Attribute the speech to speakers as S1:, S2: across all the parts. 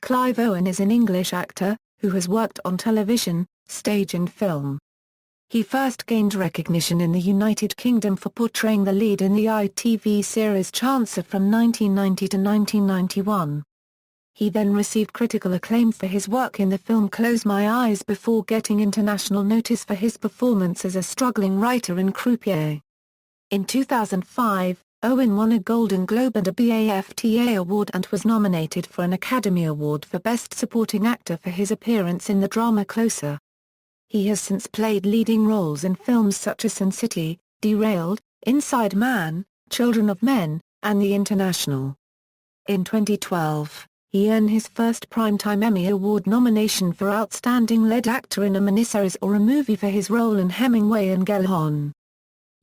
S1: Clive Owen is an English actor, who has worked on television, stage and film. He first gained recognition in the United Kingdom for portraying the lead in the ITV series Chancer from 1990 to 1991. He then received critical acclaim for his work in the film Close My Eyes before getting international notice for his performance as a struggling writer in Croupier. In 2005, Owen won a Golden Globe and a BAFTA Award and was nominated for an Academy Award for Best Supporting Actor for his appearance in the drama Closer. He has since played leading roles in films such as Sin City, Derailed, Inside Man, Children of Men, and The International. In 2012, he earned his first Primetime Emmy Award nomination for Outstanding Lead Actor in a Miniseries or a Movie for his role in Hemingway and Gellhorn.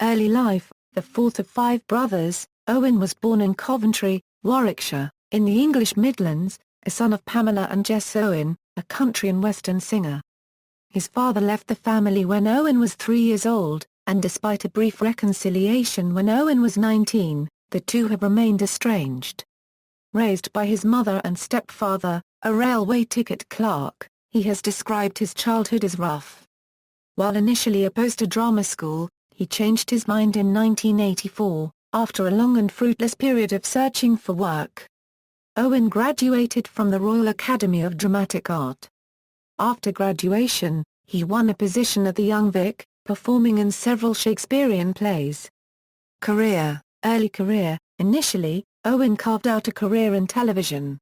S1: Early life: the fourth of five brothers, Owen was born in Coventry, Warwickshire, in the English Midlands, a son of Pamela and Jess Owen, a country and western singer. His father left the family when Owen was 3 years old, and despite a brief reconciliation when Owen was 19, the two have remained estranged. Raised by his mother and stepfather, a railway ticket clerk, he has described his childhood as rough. While initially opposed to drama school, he changed his mind in 1984, after a long and fruitless period of searching for work. Owen graduated from the Royal Academy of Dramatic Art. After graduation, he won a position at the Young Vic, performing in several Shakespearean plays. Early career: initially, Owen carved out a career in television.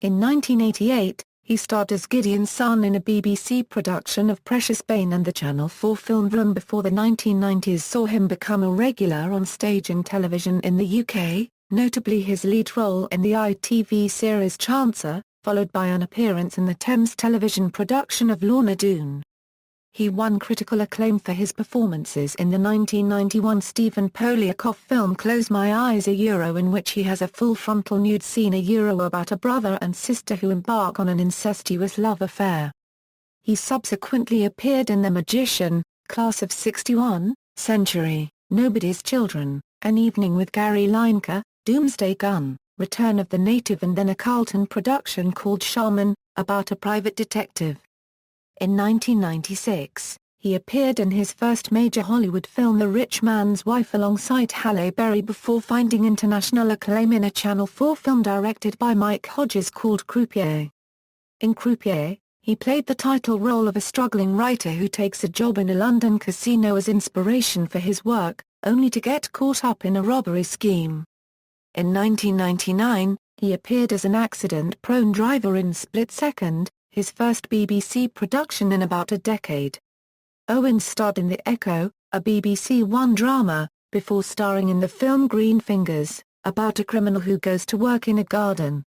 S1: In 1988, he starred as Gideon's son in a BBC production of Precious Bane, and the Channel 4 film Vroom before the 1990s saw him become a regular on stage and television in the UK, notably his lead role in the ITV series Chancer, followed by an appearance in the Thames television production of Lorna Doone. He won critical acclaim for his performances in the 1991 Stephen Poliakoff film Close My Eyes in which he has a full frontal nude scene about a brother and sister who embark on an incestuous love affair. He subsequently appeared in The Magician, Class of '61, Century, Nobody's Children, An Evening with Gary Lineker, Doomsday Gun, Return of the Native, and then a Carlton production called Shaman, about a private detective. In 1996, he appeared in his first major Hollywood film The Rich Man's Wife alongside Halle Berry before finding international acclaim in a Channel 4 film directed by Mike Hodges called Croupier. In Croupier, he played the title role of a struggling writer who takes a job in a London casino as inspiration for his work, only to get caught up in a robbery scheme. In 1999, he appeared as an accident-prone driver in Split Second, his first BBC production in about a decade. Owen starred in The Echo, a BBC One drama, before starring in the film Green Fingers, about a criminal who goes to work in a garden.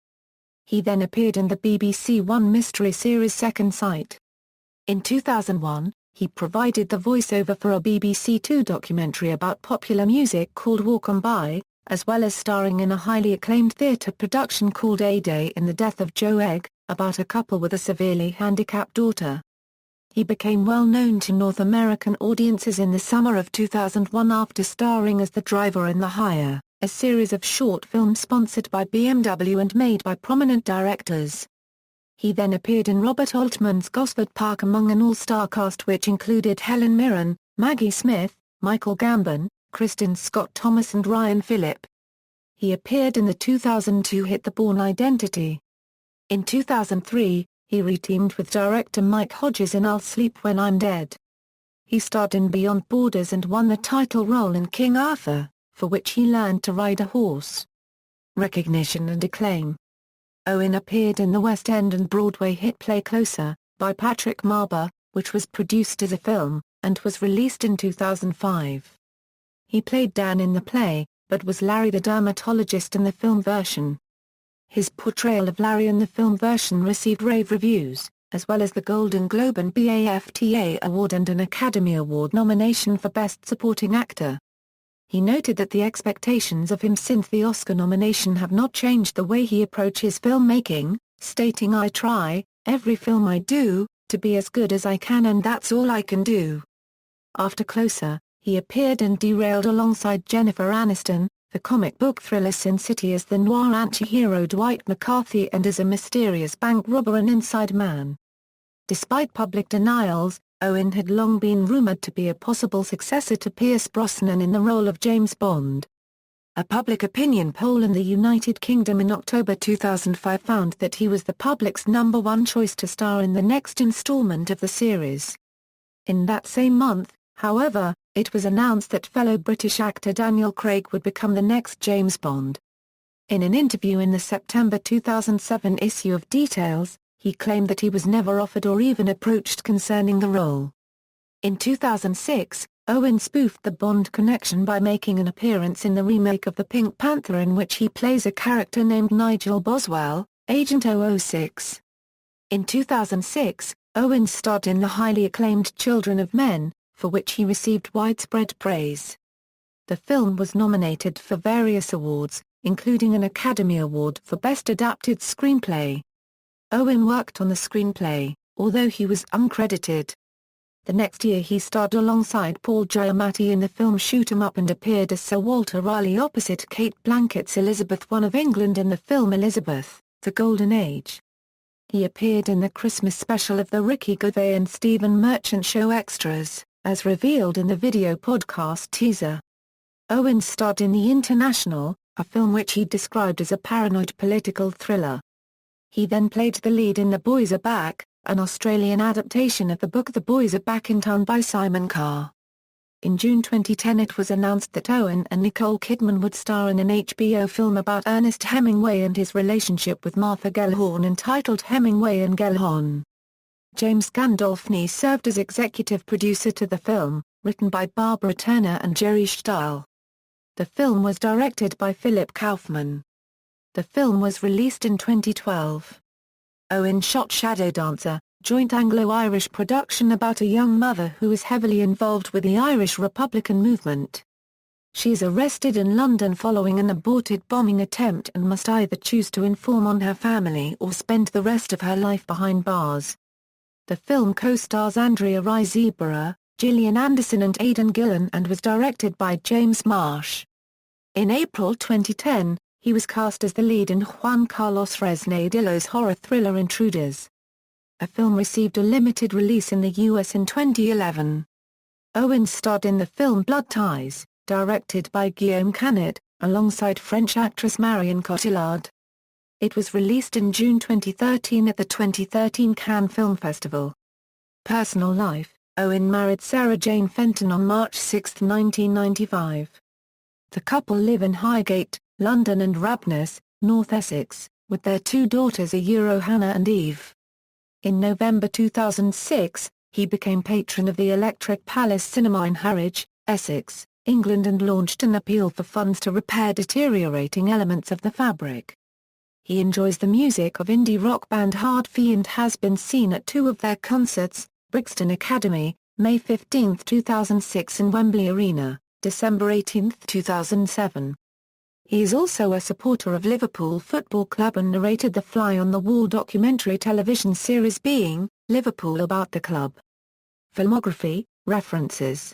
S1: He then appeared in the BBC One mystery series Second Sight. In 2001, he provided the voiceover for a BBC Two documentary about popular music called Walk On By, as well as starring in a highly acclaimed theatre production called A Day in the Death of Joe Egg, about a couple with a severely handicapped daughter. He became well known to North American audiences in the summer of 2001 after starring as the driver in The Hire, a series of short films sponsored by BMW and made by prominent directors. He then appeared in Robert Altman's Gosford Park among an all-star cast which included Helen Mirren, Maggie Smith, Michael Gambon, Kristen Scott Thomas and Ryan Phillip. He appeared in the 2002 hit The Bourne Identity. In 2003, he reteamed with director Mike Hodges in I'll Sleep When I'm Dead. He starred in Beyond Borders and won the title role in King Arthur, for which he learned to ride a horse. Recognition and acclaim: Owen appeared in the West End and Broadway hit play Closer, by Patrick Marber, which was produced as a film, and was released in 2005. He played Dan in the play, but was Larry the dermatologist in the film version. His portrayal of Larry in the film version received rave reviews, as well as the Golden Globe and BAFTA Award and an Academy Award nomination for Best Supporting Actor. He noted that the expectations of him since the Oscar nomination have not changed the way he approaches filmmaking, stating, "I try, every film I do, to be as good as I can, and that's all I can do." After Closer, he appeared in Derailed alongside Jennifer Aniston, the comic book thriller Sin City as the noir anti-hero Dwight McCarthy and as a mysterious bank robber and inside man. Despite public denials, Owen had long been rumored to be a possible successor to Pierce Brosnan in the role of James Bond. A public opinion poll in the United Kingdom in October 2005 found that he was the public's #1 choice to star in the next installment of the series. In that same month, however, it was announced that fellow British actor Daniel Craig would become the next James Bond. In an interview in the September 2007 issue of Details, he claimed that he was never offered or even approached concerning the role. In 2006, Owen spoofed the Bond connection by making an appearance in the remake of The Pink Panther in which he plays a character named Nigel Boswell, Agent 006. In 2006, Owen starred in the highly acclaimed Children of Men, for which he received widespread praise. The film was nominated for various awards, including an Academy Award for Best Adapted Screenplay. Owen worked on the screenplay, although he was uncredited. The next year he starred alongside Paul Giamatti in the film Shoot 'Em Up and appeared as Sir Walter Raleigh opposite Kate Blanchett's Elizabeth I of England in the film Elizabeth, The Golden Age. He appeared in the Christmas special of The Ricky Gervais and Stephen Merchant Show Extras, as revealed in the video podcast teaser. Owen starred in The International, a film which he described as a paranoid political thriller. He then played the lead in The Boys Are Back, an Australian adaptation of the book The Boys Are Back in Town by Simon Carr. In June 2010 it was announced that Owen and Nicole Kidman would star in an HBO film about Ernest Hemingway and his relationship with Martha Gellhorn entitled Hemingway and Gellhorn. James Gandolfini served as executive producer to the film, written by Barbara Turner and Jerry Stahl. The film was directed by Philip Kaufman. The film was released in 2012. Owen shot Shadow Dancer, joint Anglo-Irish production about a young mother who is heavily involved with the Irish Republican movement. She is arrested in London following an aborted bombing attempt and must either choose to inform on her family or spend the rest of her life behind bars. The film co-stars Andrea Riseborough, Gillian Anderson and Aidan Gillen and was directed by James Marsh. In April 2010, he was cast as the lead in Juan Carlos Fresnadillo's horror thriller Intruders. A film received a limited release in the US in 2011. Owen starred in the film Blood Ties, directed by Guillaume Canet, alongside French actress Marion Cotillard. It was released in June 2013 at the 2013 Cannes Film Festival. Personal life: Owen married Sarah Jane Fenton on March 6, 1995. The couple live in Highgate, London and Rabness, North Essex, with their two daughters Hannah and Eve. In November 2006, he became patron of the Electric Palace Cinema in Harwich, Essex, England and launched an appeal for funds to repair deteriorating elements of the fabric. He enjoys the music of indie rock band Hard Fee and has been seen at two of their concerts, Brixton Academy, May 15, 2006 and Wembley Arena, December 18, 2007. He is also a supporter of Liverpool Football Club and narrated the Fly on the Wall documentary television series Being, Liverpool about the club. Filmography, references.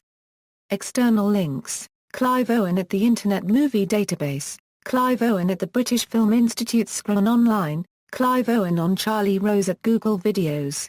S1: External links: Clive Owen at the Internet Movie Database, Clive Owen at the British Film Institute Screen Online, Clive Owen on Charlie Rose at Google Videos.